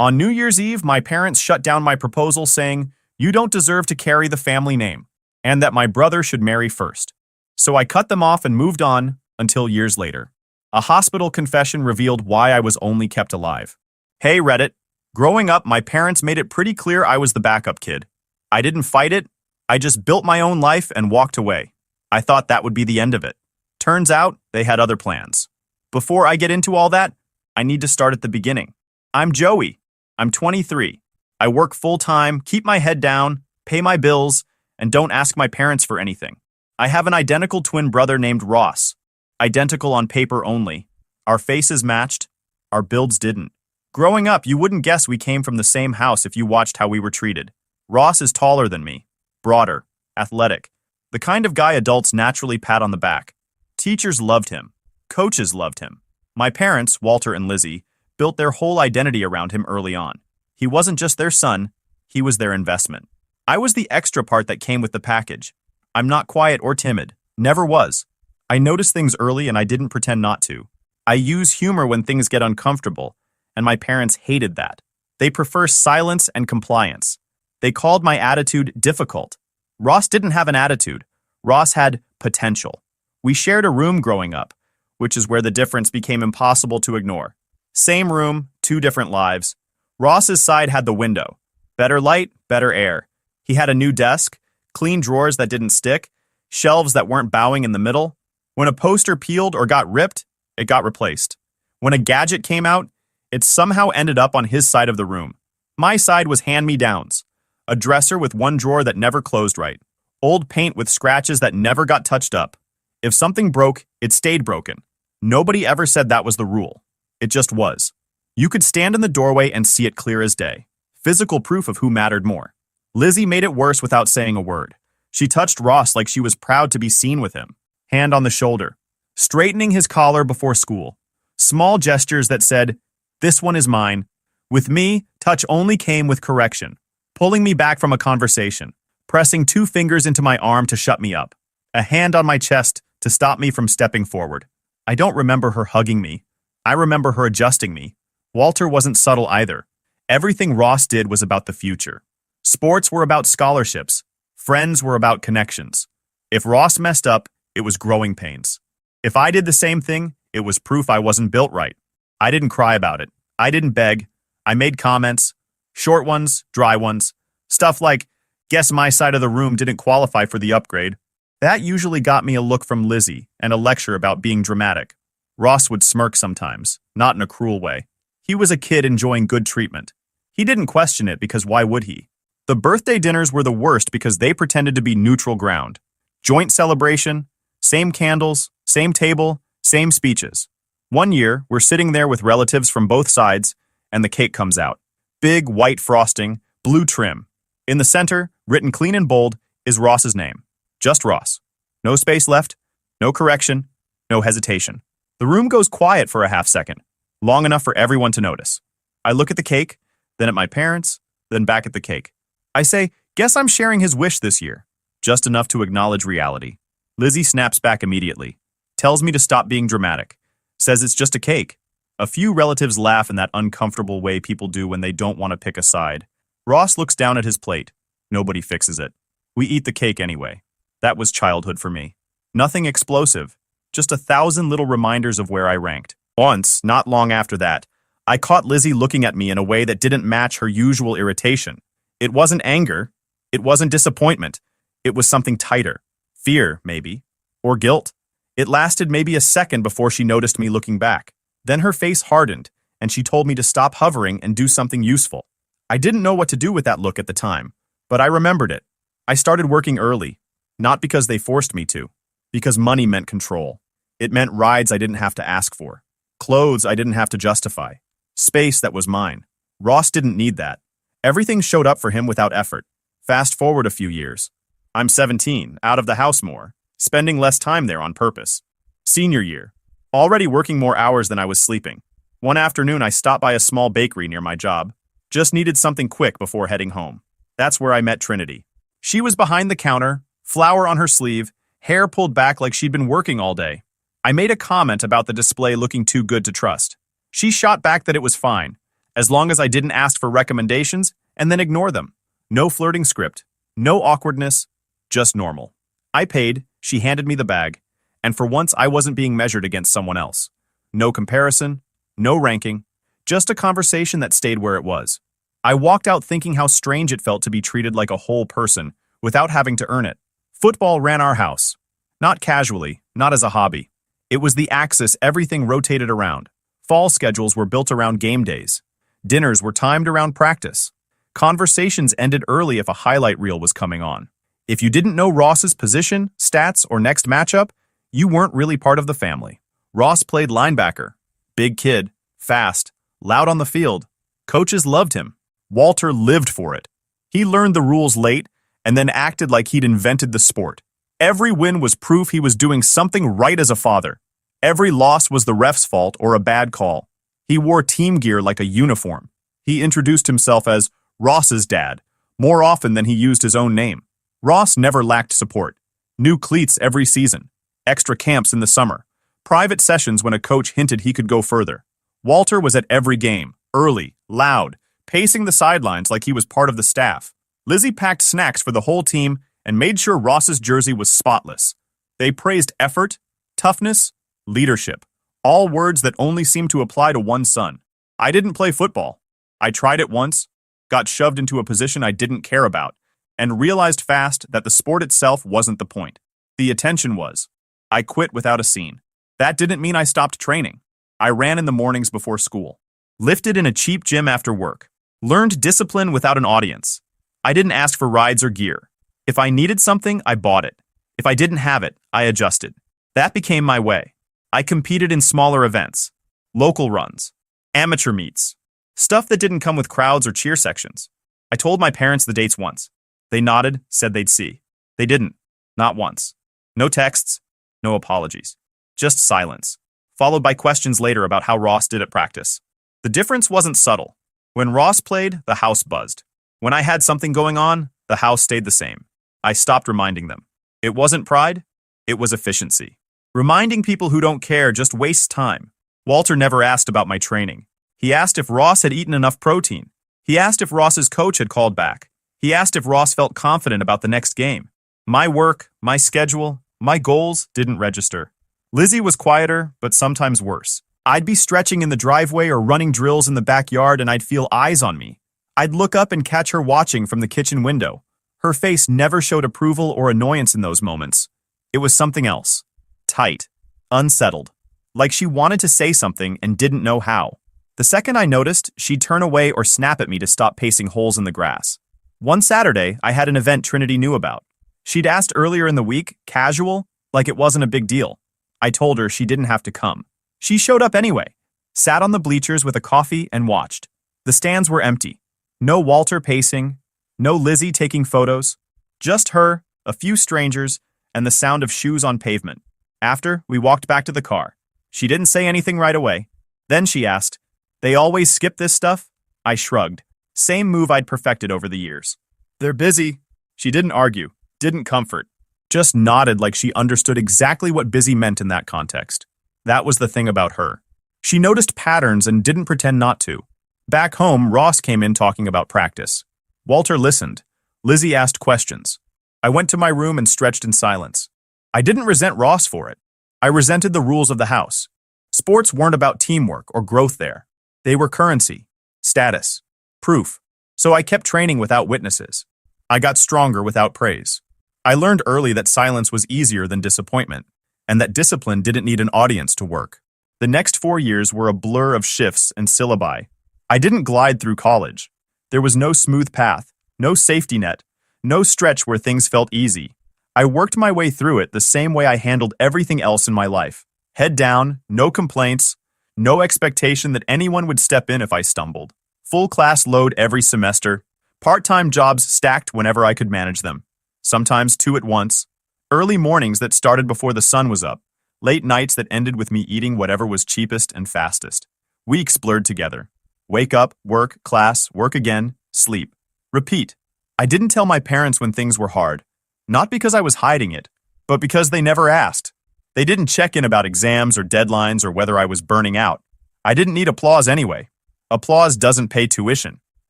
On New Year's Eve, my parents shut down my proposal saying, "You don't deserve to carry the family name," and that my brother should marry first. So I cut them off and moved on until years later. A hospital confession revealed why I was only kept alive. Hey Reddit, growing up, my parents made it pretty clear I was the backup kid. I didn't fight it, I just built my own life and walked away. I thought that would be the end of it. Turns out, they had other plans. Before I get into all that, I need to start at the beginning. I'm Joey. I'm 23. I work full-time, keep my head down, pay my bills, and don't ask my parents for anything. I have an identical twin brother named Ross. Identical on paper only. Our faces matched, our builds didn't. Growing up, you wouldn't guess we came from the same house if you watched how we were treated. Ross is taller than me, broader, athletic, the kind of guy adults naturally pat on the back. Teachers loved him. Coaches loved him. My parents, Walter and Lizzie, built their whole identity around him early on. He wasn't just their son, he was their investment. I was the extra part that came with the package. I'm not quiet or timid, never was. I noticed things early and I didn't pretend not to. I use humor when things get uncomfortable, and my parents hated that. They prefer silence and compliance. They called my attitude difficult. Ross didn't have an attitude. Ross had potential. We shared a room growing up, which is where the difference became impossible to ignore. Same room, two different lives. Ross's side had the window. Better light, better air. He had a new desk, clean drawers that didn't stick, shelves that weren't bowing in the middle. When a poster peeled or got ripped, it got replaced. When a gadget came out, it somehow ended up on his side of the room. My side was hand-me-downs. A dresser with one drawer that never closed right. Old paint with scratches that never got touched up. If something broke, it stayed broken. Nobody ever said that was the rule. It just was. You could stand in the doorway and see it clear as day. Physical proof of who mattered more. Lizzie made it worse without saying a word. She touched Ross like she was proud to be seen with him. Hand on the shoulder. Straightening his collar before school. Small gestures that said, "This one is mine." With me, touch only came with correction. Pulling me back from a conversation. Pressing 2 fingers into my arm to shut me up. A hand on my chest to stop me from stepping forward. I don't remember her hugging me. I remember her adjusting me. Walter wasn't subtle either. Everything Ross did was about the future. Sports were about scholarships. Friends were about connections. If Ross messed up, it was growing pains. If I did the same thing, it was proof I wasn't built right. I didn't cry about it. I didn't beg. I made comments. Short ones, dry ones. Stuff like, "Guess my side of the room didn't qualify for the upgrade." That usually got me a look from Lizzie and a lecture about being dramatic. Ross would smirk sometimes, not in a cruel way. He was a kid enjoying good treatment. He didn't question it because why would he? The birthday dinners were the worst because they pretended to be neutral ground. Joint celebration, same candles, same table, same speeches. One year, we're sitting there with relatives from both sides, and the cake comes out. Big white frosting, blue trim. In the center, written clean and bold, is Ross's name. Just Ross. No space left, no correction, no hesitation. The room goes quiet for a half second, long enough for everyone to notice. I look at the cake, then at my parents, then back at the cake. I say, "Guess I'm sharing his wish this year." Just enough to acknowledge reality. Lizzie snaps back immediately. Tells me to stop being dramatic. Says it's just a cake. A few relatives laugh in that uncomfortable way people do when they don't want to pick a side. Ross looks down at his plate. Nobody fixes it. We eat the cake anyway. That was childhood for me. Nothing explosive. Just 1,000 little reminders of where I ranked. Once, not long after that, I caught Lizzie looking at me in a way that didn't match her usual irritation. It wasn't anger. It wasn't disappointment. It was something tighter. Fear, maybe. Or guilt. It lasted maybe a second before she noticed me looking back. Then her face hardened, and she told me to stop hovering and do something useful. I didn't know what to do with that look at the time, but I remembered it. I started working early, not because they forced me to, because money meant control. It meant rides I didn't have to ask for, clothes I didn't have to justify, space that was mine. Ross didn't need that. Everything showed up for him without effort. Fast forward a few years. I'm 17, out of the house more, spending less time there on purpose. Senior year. Already working more hours than I was sleeping. One afternoon I stopped by a small bakery near my job. Just needed something quick before heading home. That's where I met Trinity. She was behind the counter, flower on her sleeve, hair pulled back like she'd been working all day. I made a comment about the display looking too good to trust. She shot back that it was fine, as long as I didn't ask for recommendations and then ignore them. No flirting script, no awkwardness, just normal. I paid, she handed me the bag, and for once I wasn't being measured against someone else. No comparison, no ranking, just a conversation that stayed where it was. I walked out thinking how strange it felt to be treated like a whole person without having to earn it. Football ran our house. Not casually, not as a hobby. It was the axis everything rotated around. Fall schedules were built around game days. Dinners were timed around practice. Conversations ended early if a highlight reel was coming on. If you didn't know Ross's position, stats, or next matchup, you weren't really part of the family. Ross played linebacker. Big kid, fast, loud on the field. Coaches loved him. Walter lived for it. He learned the rules late and then acted like he'd invented the sport. Every win was proof he was doing something right as a father. Every loss was the ref's fault or a bad call. He wore team gear like a uniform. He introduced himself as Ross's dad, more often than he used his own name. Ross never lacked support. New cleats every season, extra camps in the summer, private sessions when a coach hinted he could go further. Walter was at every game, early, loud, pacing the sidelines like he was part of the staff. Lizzie packed snacks for the whole team and made sure Ross's jersey was spotless. They praised effort, toughness, leadership, all words that only seemed to apply to one son. I didn't play football. I tried it once, got shoved into a position I didn't care about, and realized fast that the sport itself wasn't the point. The attention was. I quit without a scene. That didn't mean I stopped training. I ran in the mornings before school, lifted in a cheap gym after work, learned discipline without an audience. I didn't ask for rides or gear. If I needed something, I bought it. If I didn't have it, I adjusted. That became my way. I competed in smaller events, local runs, amateur meets, stuff that didn't come with crowds or cheer sections. I told my parents the dates once. They nodded, said they'd see. They didn't. Not once. No texts, no apologies. Just silence, followed by questions later about how Ross did at practice. The difference wasn't subtle. When Ross played, the house buzzed. When I had something going on, the house stayed the same. I stopped reminding them. It wasn't pride, it was efficiency. Reminding people who don't care just wastes time. Walter never asked about my training. He asked if Ross had eaten enough protein. He asked if Ross's coach had called back. He asked if Ross felt confident about the next game. My work, my schedule, my goals didn't register. Lizzie was quieter, but sometimes worse. I'd be stretching in the driveway or running drills in the backyard and I'd feel eyes on me. I'd look up and catch her watching from the kitchen window. Her face never showed approval or annoyance in those moments. It was something else. Tight. Unsettled. Like she wanted to say something and didn't know how. The second I noticed, she'd turn away or snap at me to stop pacing holes in the grass. One Saturday, I had an event Trinity knew about. She'd asked earlier in the week, casual, like it wasn't a big deal. I told her she didn't have to come. She showed up anyway, sat on the bleachers with a coffee and watched. The stands were empty. No Walter pacing, no Lizzie taking photos, just her, a few strangers, and the sound of shoes on pavement. After, we walked back to the car. She didn't say anything right away. Then she asked, "They always skip this stuff?" I shrugged. Same move I'd perfected over the years. "They're busy." She didn't argue, didn't comfort, just nodded like she understood exactly what busy meant in that context. That was the thing about her. She noticed patterns and didn't pretend not to. Back home, Ross came in talking about practice. Walter listened. Lizzie asked questions. I went to my room and stretched in silence. I didn't resent Ross for it. I resented the rules of the house. Sports weren't about teamwork or growth there. They were currency, status, proof. So I kept training without witnesses. I got stronger without praise. I learned early that silence was easier than disappointment, and that discipline didn't need an audience to work. The next 4 years were a blur of shifts and syllabi. I didn't glide through college. There was no smooth path, no safety net, no stretch where things felt easy. I worked my way through it the same way I handled everything else in my life. Head down, no complaints, no expectation that anyone would step in if I stumbled. Full class load every semester, part-time jobs stacked whenever I could manage them. Sometimes 2 at once. Early mornings that started before the sun was up. Late nights that ended with me eating whatever was cheapest and fastest. Weeks blurred together. Wake up, work, class, work again, sleep. Repeat. I didn't tell my parents when things were hard. Not because I was hiding it, but because they never asked. They didn't check in about exams or deadlines or whether I was burning out. I didn't need applause anyway. Applause doesn't pay tuition.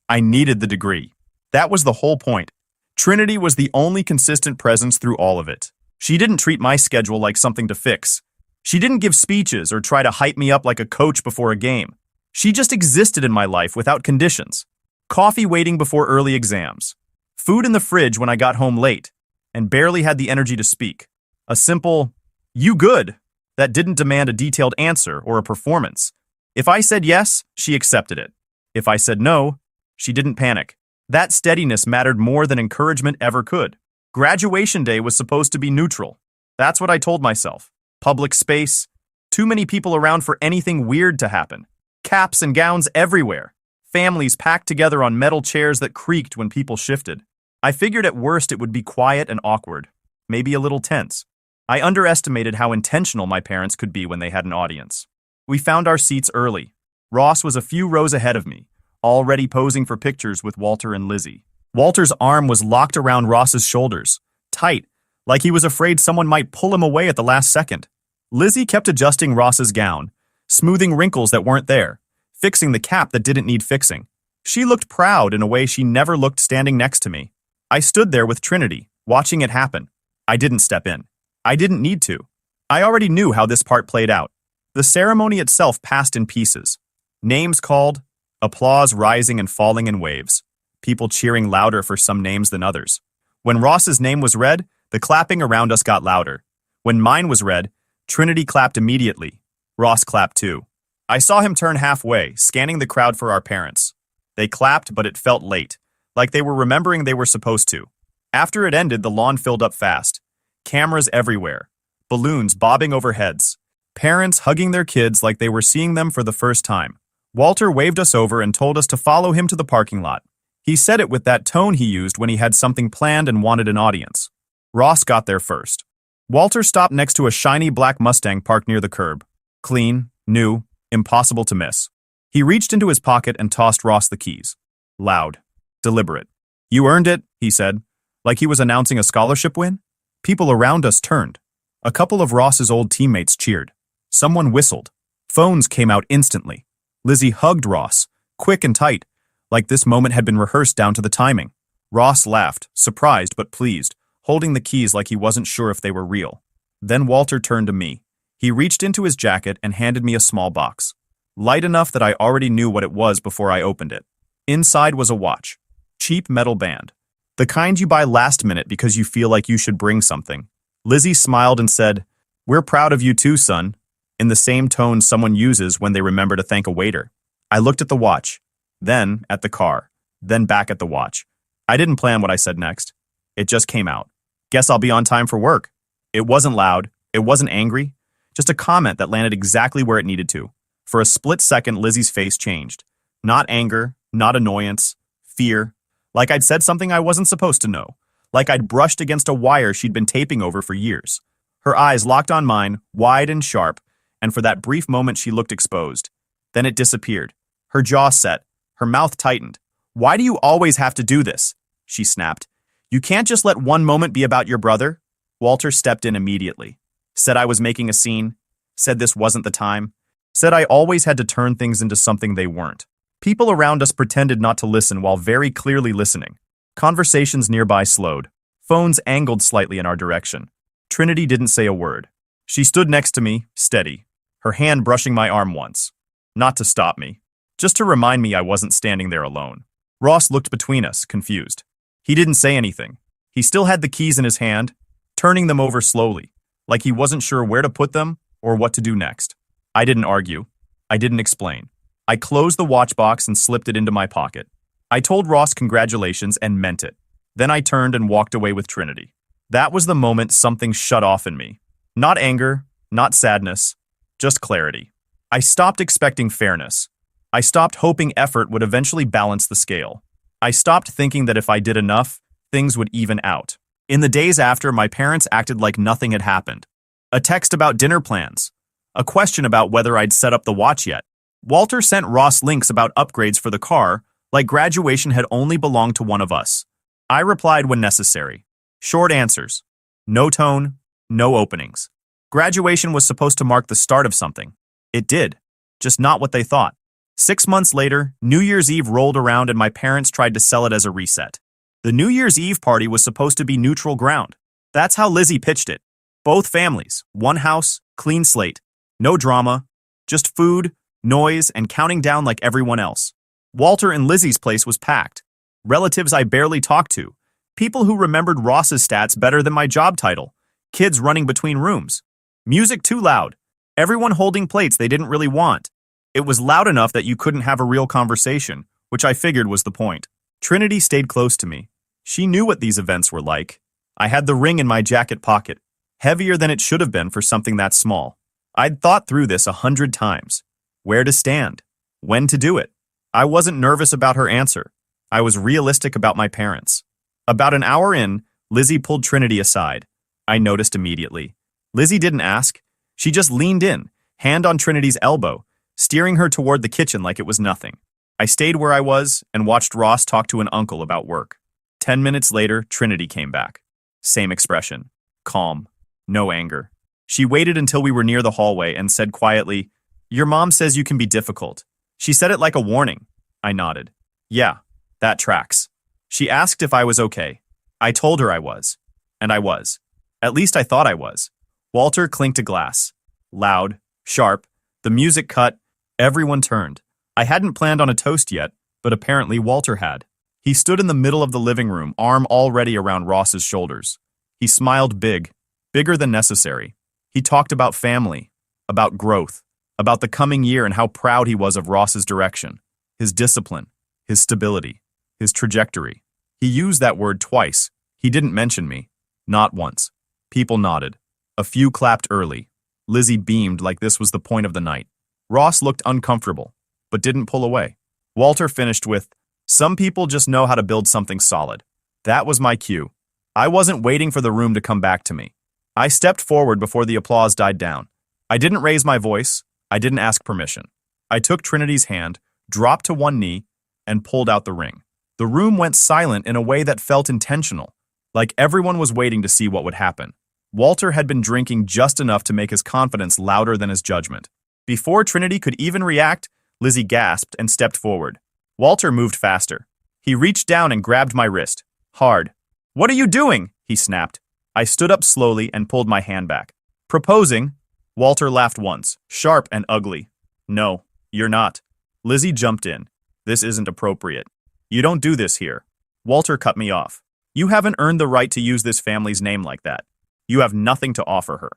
I needed the degree. That was the whole point. Trinity was the only consistent presence through all of it. She didn't treat my schedule like something to fix. She didn't give speeches or try to hype me up like a coach before a game. She just existed in my life without conditions. Coffee waiting before early exams. Food in the fridge when I got home late and barely had the energy to speak. A simple, "You good?" that didn't demand a detailed answer or a performance. If I said yes, she accepted it. If I said no, she didn't panic. That steadiness mattered more than encouragement ever could. Graduation day was supposed to be neutral. That's what I told myself. Public space, too many people around for anything weird to happen. Caps and gowns everywhere. Families packed together on metal chairs that creaked when people shifted. I figured at worst it would be quiet and awkward, maybe a little tense. I underestimated how intentional my parents could be when they had an audience. We found our seats early. Ross was a few rows ahead of me, already posing for pictures with Walter and Lizzie. Walter's arm was locked around Ross's shoulders, tight, like he was afraid someone might pull him away at the last second. Lizzie kept adjusting Ross's gown, smoothing wrinkles that weren't there, fixing the cap that didn't need fixing. She looked proud in a way she never looked standing next to me. I stood there with Trinity, watching it happen. I didn't step in. I didn't need to. I already knew how this part played out. The ceremony itself passed in pieces. Names called, applause rising and falling in waves, people cheering louder for some names than others. When Ross's name was read, the clapping around us got louder. When mine was read, Trinity clapped immediately. Ross clapped too. I saw him turn halfway, scanning the crowd for our parents. They clapped, but it felt late, like they were remembering they were supposed to. After it ended, the lawn filled up fast. Cameras everywhere, balloons bobbing over heads, parents hugging their kids like they were seeing them for the first time. Walter waved us over and told us to follow him to the parking lot. He said it with that tone he used when he had something planned and wanted an audience. Ross got there first. Walter stopped next to a shiny black Mustang parked near the curb. Clean, new, impossible to miss. He reached into his pocket and tossed Ross the keys. Loud, deliberate. "You earned it," he said, like he was announcing a scholarship win. People around us turned. A couple of Ross's old teammates cheered. Someone whistled. Phones came out instantly. Lizzie hugged Ross, quick and tight, like this moment had been rehearsed down to the timing. Ross laughed, surprised but pleased, holding the keys like he wasn't sure if they were real. Then Walter turned to me. He reached into his jacket and handed me a small box. Light enough that I already knew what it was before I opened it. Inside was a watch. Cheap metal band. The kind you buy last minute because you feel like you should bring something. Lizzie smiled and said, "We're proud of you too, son," in the same tone someone uses when they remember to thank a waiter. I looked at the watch, then at the car, then back at the watch. I didn't plan what I said next. It just came out. "Guess I'll be on time for work." It wasn't loud. It wasn't angry. Just a comment that landed exactly where it needed to. For a split second, Lizzie's face changed. Not anger, not annoyance, fear. Like I'd said something I wasn't supposed to know. Like I'd brushed against a wire she'd been taping over for years. Her eyes locked on mine, wide and sharp, and for that brief moment she looked exposed. Then it disappeared. Her jaw set. Her mouth tightened. "Why do you always have to do this?" she snapped. "You can't just let one moment be about your brother?" Walter stepped in immediately. Said I was making a scene. Said this wasn't the time. Said I always had to turn things into something they weren't. People around us pretended not to listen while very clearly listening. Conversations nearby slowed. Phones angled slightly in our direction. Trinity didn't say a word. She stood next to me, steady, her hand brushing my arm once. Not to stop me, just to remind me I wasn't standing there alone. Ross looked between us, confused. He didn't say anything. He still had the keys in his hand, turning them over slowly, like he wasn't sure where to put them or what to do next. I didn't argue. I didn't explain. I closed the watch box and slipped it into my pocket. I told Ross congratulations and meant it. Then I turned and walked away with Trinity. That was the moment something shut off in me. Not anger, not sadness, just clarity. I stopped expecting fairness. I stopped hoping effort would eventually balance the scale. I stopped thinking that if I did enough, things would even out. In the days after, my parents acted like nothing had happened. A text about dinner plans. A question about whether I'd set up the watch yet. Walter sent Ross links about upgrades for the car, like graduation had only belonged to one of us. I replied when necessary. Short answers. No tone, no openings. Graduation was supposed to mark the start of something. It did, just not what they thought. 6 months later, New Year's Eve rolled around and my parents tried to sell it as a reset. The New Year's Eve party was supposed to be neutral ground. That's how Lizzie pitched it. Both families, one house, clean slate. No drama, just food, noise, and counting down like everyone else. Walter and Lizzie's place was packed. Relatives I barely talked to. People who remembered Ross's stats better than my job title. Kids running between rooms. Music too loud. Everyone holding plates they didn't really want. It was loud enough that you couldn't have a real conversation, which I figured was the point. Trinity stayed close to me. She knew what these events were like. I had the ring in my jacket pocket, heavier than it should have been for something that small. I'd thought through this 100 times. Where to stand. When to do it. I wasn't nervous about her answer. I was realistic about my parents. About an hour in, Lizzie pulled Trinity aside. I noticed immediately. Lizzie didn't ask. She just leaned in, hand on Trinity's elbow, steering her toward the kitchen like it was nothing. I stayed where I was and watched Ross talk to an uncle about work. 10 minutes later, Trinity came back. Same expression. Calm. No anger. She waited until we were near the hallway and said quietly, "Your mom says you can be difficult." She said it like a warning. I nodded. Yeah, that tracks. She asked if I was okay. I told her I was. And I was. At least I thought I was. Walter clinked a glass. Loud, sharp, the music cut, everyone turned. I hadn't planned on a toast yet, but apparently Walter had. He stood in the middle of the living room, arm already around Ross's shoulders. He smiled big, bigger than necessary. He talked about family, about growth, about the coming year and how proud he was of Ross's direction, his discipline, his stability, his trajectory. He used that word twice. He didn't mention me. Not once. People nodded. A few clapped early. Lizzie beamed like this was the point of the night. Ross looked uncomfortable, but didn't pull away. Walter finished with, "Some people just know how to build something solid." That was my cue. I wasn't waiting for the room to come back to me. I stepped forward before the applause died down. I didn't raise my voice. I didn't ask permission. I took Trinity's hand, dropped to one knee, and pulled out the ring. The room went silent in a way that felt intentional, like everyone was waiting to see what would happen. Walter had been drinking just enough to make his confidence louder than his judgment. Before Trinity could even react, Lizzie gasped and stepped forward. Walter moved faster. He reached down and grabbed my wrist. Hard. "What are you doing?" he snapped. I stood up slowly and pulled my hand back. "Proposing?" Walter laughed once, sharp and ugly. "No, you're not." Lizzie jumped in. "This isn't appropriate. You don't do this here." Walter cut me off. "You haven't earned the right to use this family's name like that. You have nothing to offer her."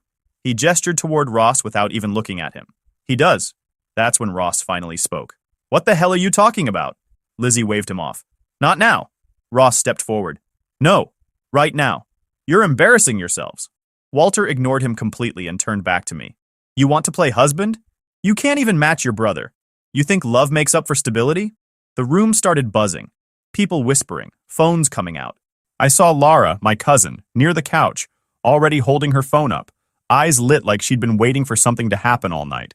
He gestured toward Ross without even looking at him. "He does." That's when Ross finally spoke. "What the hell are you talking about?" Lizzie waved him off. "Not now." Ross stepped forward. "No, right now. You're embarrassing yourselves." Walter ignored him completely and turned back to me. "You want to play husband? You can't even match your brother. You think love makes up for stability?" The room started buzzing. People whispering, phones coming out. I saw Lara, my cousin, near the couch, already holding her phone up, eyes lit like she'd been waiting for something to happen all night.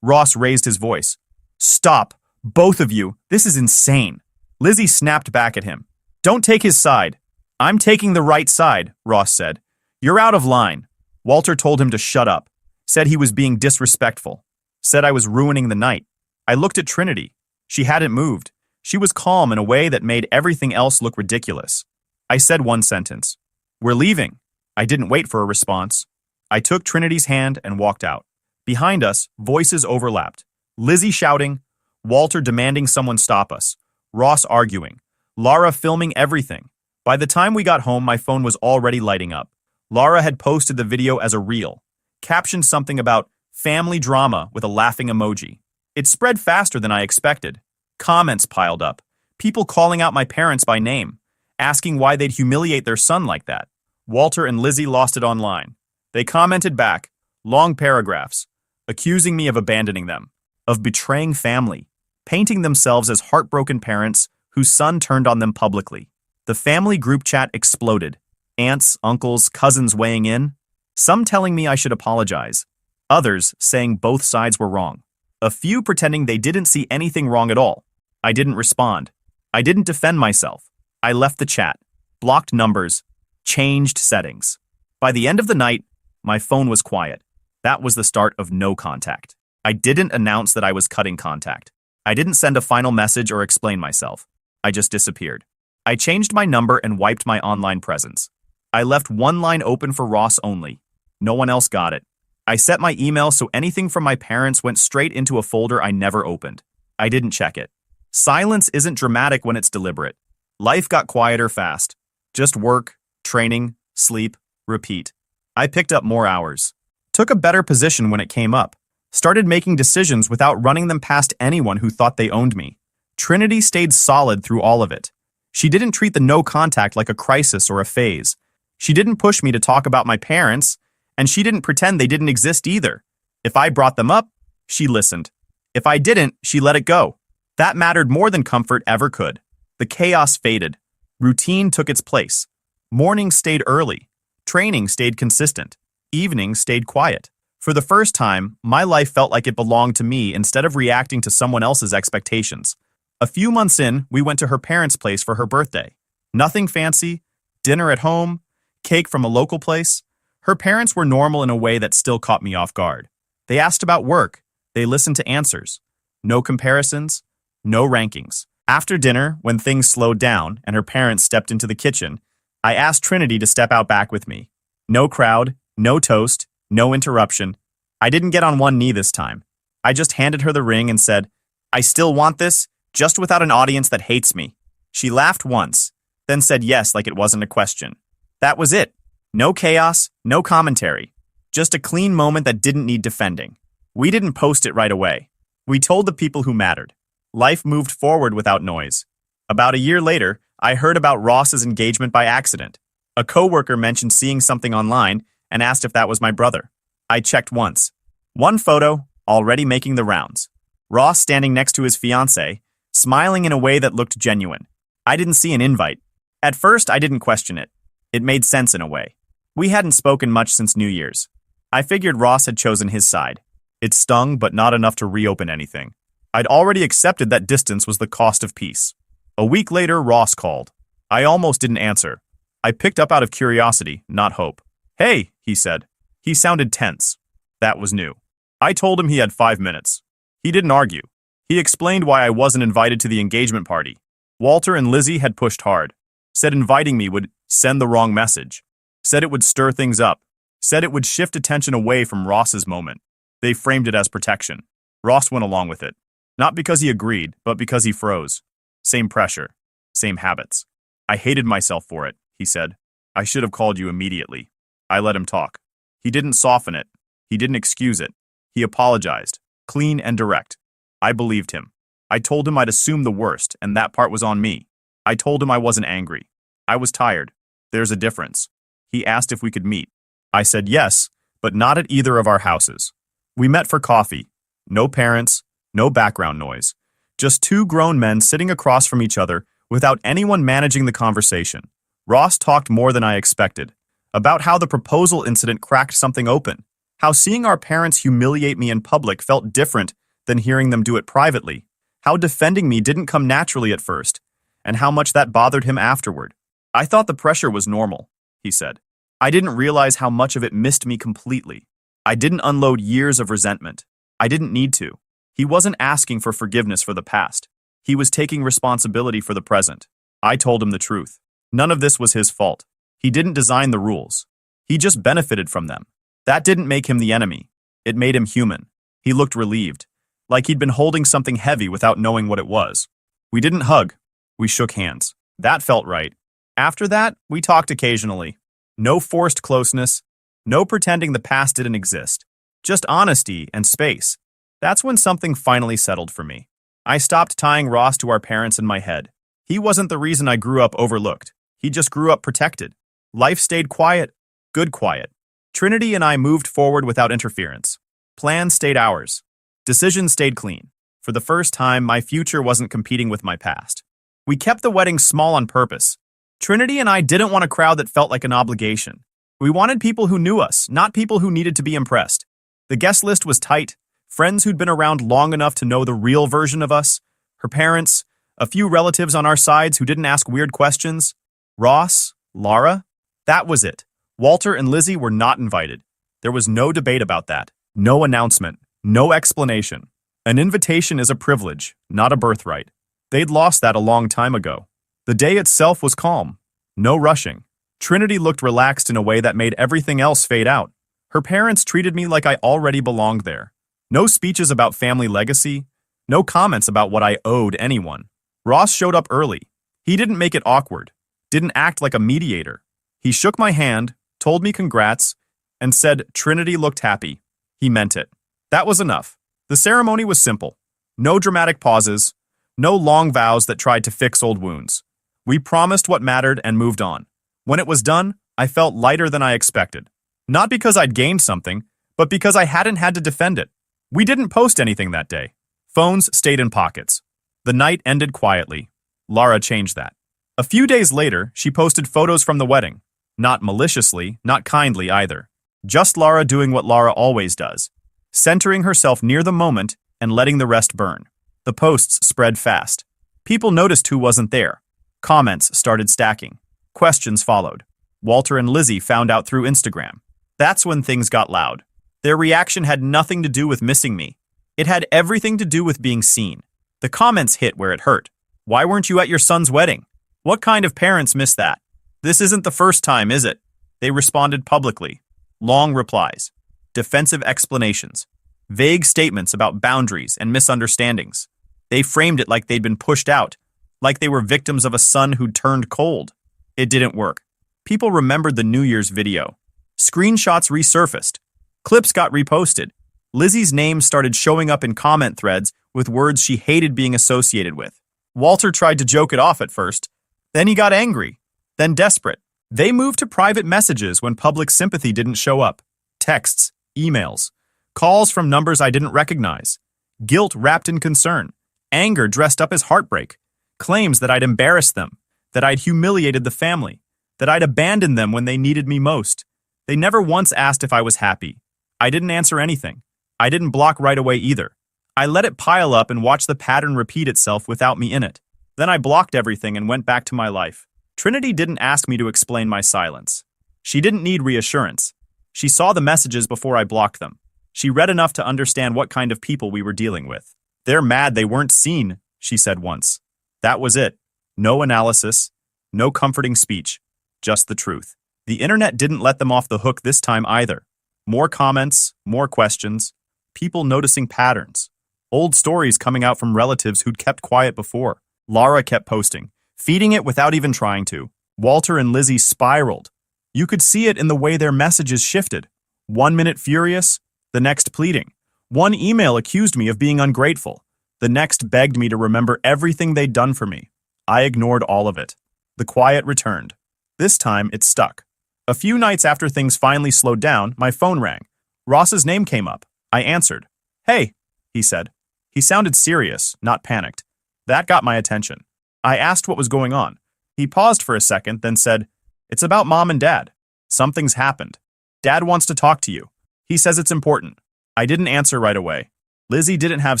Ross raised his voice. "Stop, both of you. This is insane." Lizzie snapped back at him. "Don't take his side." "I'm taking the right side," Ross said. "You're out of line." Walter told him to shut up, said he was being disrespectful, said I was ruining the night. I looked at Trinity. She hadn't moved. She was calm in a way that made everything else look ridiculous. I said one sentence. "We're leaving." I didn't wait for a response. I took Trinity's hand and walked out. Behind us, voices overlapped. Lizzie shouting, Walter demanding someone stop us, Ross arguing, Lara filming everything. By the time we got home, my phone was already lighting up. Lara had posted the video as a reel, captioned something about family drama with a laughing emoji. It spread faster than I expected. Comments piled up, people calling out my parents by name, asking why they'd humiliate their son like that. Walter and Lizzie lost it online. They commented back, long paragraphs, accusing me of abandoning them, of betraying family, painting themselves as heartbroken parents whose son turned on them publicly. The family group chat exploded. Aunts, uncles, cousins weighing in, some telling me I should apologize, others saying both sides were wrong, a few pretending they didn't see anything wrong at all. I didn't respond. I didn't defend myself. I left the chat, blocked numbers, changed settings. By the end of the night, my phone was quiet. That was the start of no contact. I didn't announce that I was cutting contact. I didn't send a final message or explain myself. I just disappeared. I changed my number and wiped my online presence. I left one line open for Ross only. No one else got it. I set my email so anything from my parents went straight into a folder I never opened. I didn't check it. Silence isn't dramatic when it's deliberate. Life got quieter fast. Just work, training, sleep, repeat. I picked up more hours. Took a better position when it came up. Started making decisions without running them past anyone who thought they owned me. Trinity stayed solid through all of it. She didn't treat the no contact like a crisis or a phase. She didn't push me to talk about my parents, and she didn't pretend they didn't exist either. If I brought them up, she listened. If I didn't, she let it go. That mattered more than comfort ever could. The chaos faded. Routine took its place. Mornings stayed early. Training stayed consistent. Evenings stayed quiet. For the first time, my life felt like it belonged to me instead of reacting to someone else's expectations. A few months in, we went to her parents' place for her birthday. Nothing fancy, dinner at home, cake from a local place. Her parents were normal in a way that still caught me off guard. They asked about work. They listened to answers. No comparisons, no rankings. After dinner, when things slowed down and her parents stepped into the kitchen, I asked Trinity to step out back with me. No crowd, no toast, no interruption. I didn't get on one knee this time. I just handed her the ring and said, "I still want this, just without an audience that hates me." She laughed once, then said yes like it wasn't a question. That was it. No chaos, no commentary. Just a clean moment that didn't need defending. We didn't post it right away. We told the people who mattered. Life moved forward without noise. About a year later, I heard about Ross's engagement by accident. A coworker mentioned seeing something online and asked if that was my brother. I checked once. One photo, already making the rounds. Ross standing next to his fiancée, smiling in a way that looked genuine. I didn't see an invite. At first, I didn't question it. It made sense in a way. We hadn't spoken much since New Year's. I figured Ross had chosen his side. It stung, but not enough to reopen anything. I'd already accepted that distance was the cost of peace. A week later, Ross called. I almost didn't answer. I picked up out of curiosity, not hope. "Hey," he said. He sounded tense. That was new. I told him he had 5 minutes. He didn't argue. He explained why I wasn't invited to the engagement party. Walter and Lizzie had pushed hard. Said inviting me would send the wrong message. Said it would stir things up. Said it would shift attention away from Ross's moment. They framed it as protection. Ross went along with it. Not because he agreed, but because he froze. Same pressure. Same habits. "I hated myself for it," he said. "I should have called you immediately." I let him talk. He didn't soften it. He didn't excuse it. He apologized. Clean and direct. I believed him. I told him I'd assumed the worst, and that part was on me. I told him I wasn't angry. I was tired. There's a difference. He asked if we could meet. I said yes, but not at either of our houses. We met for coffee. No parents, no background noise. Just two grown men sitting across from each other without anyone managing the conversation. Ross talked more than I expected. About how the proposal incident cracked something open. How seeing our parents humiliate me in public felt different than hearing them do it privately. How defending me didn't come naturally at first, and how much that bothered him afterward. "I thought the pressure was normal," he said. "I didn't realize how much of it missed me completely. I didn't unload years of resentment. I didn't need to." He wasn't asking for forgiveness for the past. He was taking responsibility for the present. I told him the truth. None of this was his fault. He didn't design the rules. He just benefited from them. That didn't make him the enemy. It made him human. He looked relieved, like he'd been holding something heavy without knowing what it was. We didn't hug. We shook hands. That felt right. After that, we talked occasionally. No forced closeness. No pretending the past didn't exist. Just honesty and space. That's when something finally settled for me. I stopped tying Ross to our parents in my head. He wasn't the reason I grew up overlooked. He just grew up protected. Life stayed quiet, good quiet. Trinity and I moved forward without interference. Plans stayed ours. Decisions stayed clean. For the first time, my future wasn't competing with my past. We kept the wedding small on purpose. Trinity and I didn't want a crowd that felt like an obligation. We wanted people who knew us, not people who needed to be impressed. The guest list was tight. Friends who'd been around long enough to know the real version of us. Her parents, a few relatives on our sides who didn't ask weird questions. Ross, Laura. That was it. Walter and Lizzie were not invited. There was no debate about that. No announcement. No explanation. An invitation is a privilege, not a birthright. They'd lost that a long time ago. The day itself was calm. No rushing. Trinity looked relaxed in a way that made everything else fade out. Her parents treated me like I already belonged there. No speeches about family legacy. No comments about what I owed anyone. Ross showed up early. He didn't make it awkward. Didn't act like a mediator. He shook my hand, told me congrats, and said Trinity looked happy. He meant it. That was enough. The ceremony was simple. No dramatic pauses. No long vows that tried to fix old wounds. We promised what mattered and moved on. When it was done, I felt lighter than I expected. Not because I'd gained something, but because I hadn't had to defend it. We didn't post anything that day. Phones stayed in pockets. The night ended quietly. Lara changed that. A few days later, she posted photos from the wedding. Not maliciously, not kindly either. Just Lara doing what Lara always does. Centering herself near the moment and letting the rest burn. The posts spread fast. People noticed who wasn't there. Comments started stacking. Questions followed. Walter and Lizzie found out through Instagram. That's when things got loud. Their reaction had nothing to do with missing me. It had everything to do with being seen. The comments hit where it hurt. Why weren't you at your son's wedding? What kind of parents miss that? This isn't the first time, is it? They responded publicly. Long replies. Defensive explanations. Vague statements about boundaries and misunderstandings. They framed it like they'd been pushed out, like they were victims of a son who'd turned cold. It didn't work. People remembered the New Year's video. Screenshots resurfaced. Clips got reposted. Lizzie's name started showing up in comment threads with words she hated being associated with. Walter tried to joke it off at first. Then he got angry. Then desperate. They moved to private messages when public sympathy didn't show up. Texts, emails, calls from numbers I didn't recognize. Guilt wrapped in concern. Anger dressed up as heartbreak. Claims that I'd embarrassed them, that I'd humiliated the family, that I'd abandoned them when they needed me most. They never once asked if I was happy. I didn't answer anything. I didn't block right away either. I let it pile up and watched the pattern repeat itself without me in it. Then I blocked everything and went back to my life. Trinity didn't ask me to explain my silence. She didn't need reassurance. She saw the messages before I blocked them. She read enough to understand what kind of people we were dealing with. They're mad they weren't seen, she said once. That was it. No analysis, no comforting speech, just the truth. The internet didn't let them off the hook this time either. More comments, more questions, people noticing patterns. Old stories coming out from relatives who'd kept quiet before. Lara kept posting, feeding it without even trying to. Walter and Lizzie spiraled. You could see it in the way their messages shifted. 1 minute furious, the next pleading. One email accused me of being ungrateful. The next begged me to remember everything they'd done for me. I ignored all of it. The quiet returned. This time, it stuck. A few nights after things finally slowed down, my phone rang. Ross's name came up. I answered. Hey, he said. He sounded serious, not panicked. That got my attention. I asked what was going on. He paused for a second, then said, It's about Mom and Dad. Something's happened. Dad wants to talk to you. He says it's important. I didn't answer right away. Lizzie didn't have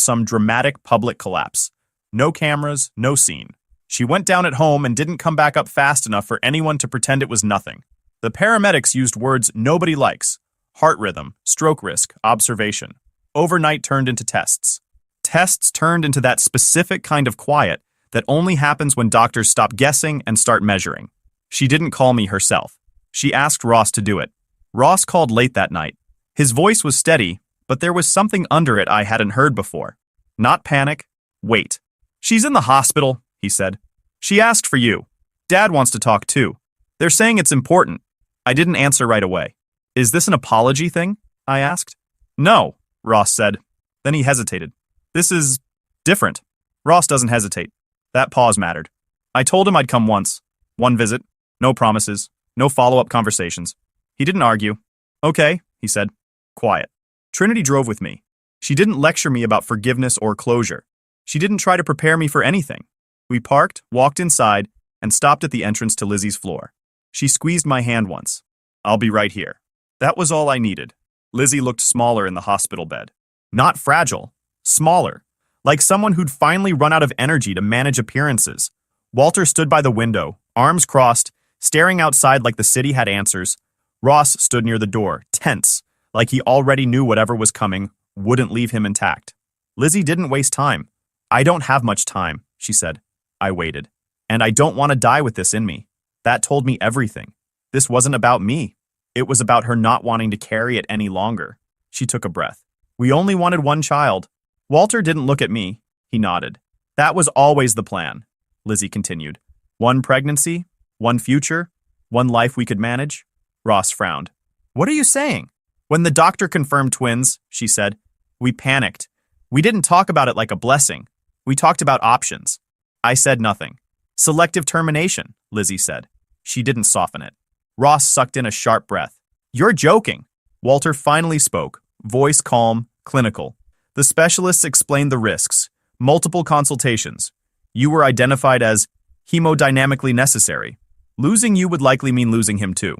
some dramatic public collapse. No cameras, no scene. She went down at home and didn't come back up fast enough for anyone to pretend it was nothing. The paramedics used words nobody likes. Heart rhythm, stroke risk, observation. Overnight turned into tests. Tests turned into that specific kind of quiet that only happens when doctors stop guessing and start measuring. She didn't call me herself. She asked Ross to do it. Ross called late that night. His voice was steady, but there was something under it I hadn't heard before. Not panic. Wait. She's in the hospital, he said. She asked for you. Dad wants to talk too. They're saying it's important. I didn't answer right away. Is this an apology thing? I asked. No, Ross said. Then he hesitated. This is different. Ross doesn't hesitate. That pause mattered. I told him I'd come once. One visit. No promises. No follow-up conversations. He didn't argue. Okay, he said. Quiet. Trinity drove with me. She didn't lecture me about forgiveness or closure. She didn't try to prepare me for anything. We parked, walked inside, and stopped at the entrance to Lizzie's floor. She squeezed my hand once. I'll be right here. That was all I needed. Lizzie looked smaller in the hospital bed. Not fragile. Smaller. Like someone who'd finally run out of energy to manage appearances. Walter stood by the window, arms crossed, staring outside like the city had answers. Ross stood near the door, tense, like he already knew whatever was coming wouldn't leave him intact. Lizzie didn't waste time. I don't have much time, she said. I waited. And I don't want to die with this in me. That told me everything. This wasn't about me. It was about her not wanting to carry it any longer. She took a breath. We only wanted one child. Walter didn't look at me. He nodded. That was always the plan, Lizzie continued. One pregnancy, one future, one life we could manage. Ross frowned. What are you saying? When the doctor confirmed twins, she said, we panicked. We didn't talk about it like a blessing. We talked about options. I said nothing. Selective termination, Lizzie said. She didn't soften it. Ross sucked in a sharp breath. You're joking. Walter finally spoke, voice calm, clinical. The specialists explained the risks. Multiple consultations. You were identified as hemodynamically necessary. Losing you would likely mean losing him too.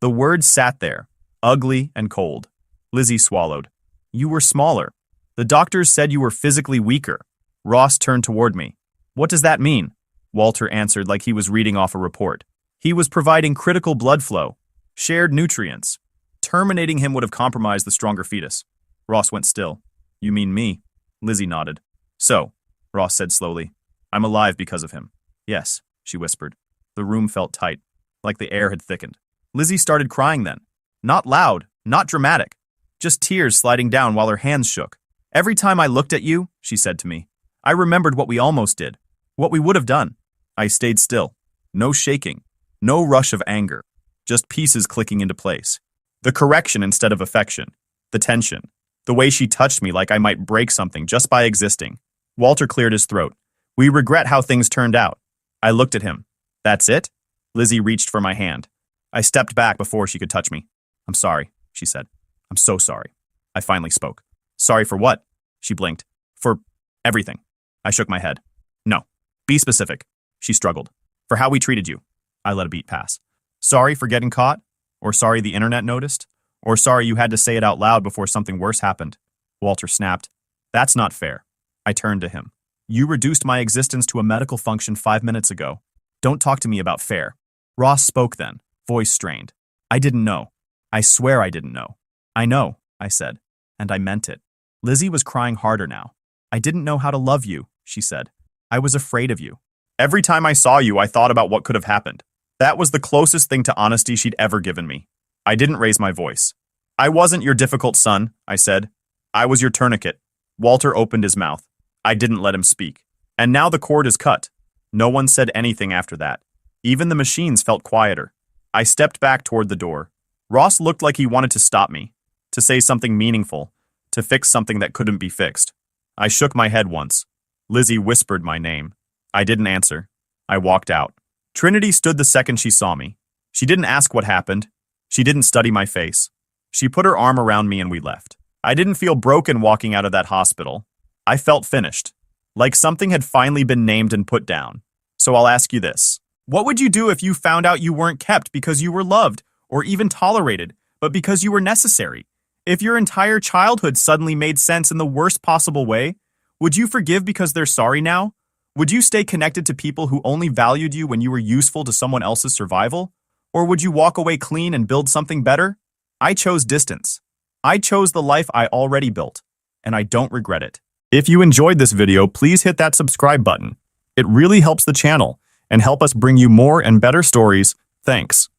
The words sat there, ugly and cold. Lizzie swallowed. You were smaller. The doctors said you were physically weaker. Ross turned toward me. What does that mean? Walter answered like he was reading off a report. He was providing critical blood flow, shared nutrients. Terminating him would have compromised the stronger fetus. Ross went still. You mean me? Lizzie nodded. So, Ross said slowly, I'm alive because of him. Yes, she whispered. The room felt tight, like the air had thickened. Lizzie started crying then. Not loud, not dramatic. Just tears sliding down while her hands shook. Every time I looked at you, she said to me, I remembered what we almost did, what we would have done. I stayed still. No shaking, no rush of anger, just pieces clicking into place. The correction instead of affection, the tension, the way she touched me like I might break something just by existing. Walter cleared his throat. We regret how things turned out. I looked at him. That's it? Lizzie reached for my hand. I stepped back before she could touch me. I'm sorry, she said. I'm so sorry. I finally spoke. Sorry for what? She blinked. For everything. I shook my head. No. Be specific. She struggled. For how we treated you. I let a beat pass. Sorry for getting caught? Or sorry the internet noticed? Or sorry you had to say it out loud before something worse happened? Walter snapped. That's not fair. I turned to him. You reduced my existence to a medical function 5 minutes ago. Don't talk to me about fair. Ross spoke then, voice strained. I didn't know. I swear I didn't know. I know, I said, and I meant it. Lizzie was crying harder now. I didn't know how to love you, she said. I was afraid of you. Every time I saw you, I thought about what could have happened. That was the closest thing to honesty she'd ever given me. I didn't raise my voice. I wasn't your difficult son, I said. I was your tourniquet. Walter opened his mouth. I didn't let him speak. And now the cord is cut. No one said anything after that. Even the machines felt quieter. I stepped back toward the door. Ross looked like he wanted to stop me, to say something meaningful, to fix something that couldn't be fixed. I shook my head once. Lizzie whispered my name. I didn't answer. I walked out. Trinity stood the second she saw me. She didn't ask what happened. She didn't study my face. She put her arm around me and we left. I didn't feel broken walking out of that hospital. I felt finished, like something had finally been named and put down. So I'll ask you this. What would you do if you found out you weren't kept because you were loved, or even tolerated, but because you were necessary? If your entire childhood suddenly made sense in the worst possible way, would you forgive because they're sorry now? Would you stay connected to people who only valued you when you were useful to someone else's survival? Or would you walk away clean and build something better? I chose distance. I chose the life I already built, and I don't regret it. If you enjoyed this video, please hit that subscribe button. It really helps the channel and help us bring you more and better stories. Thanks.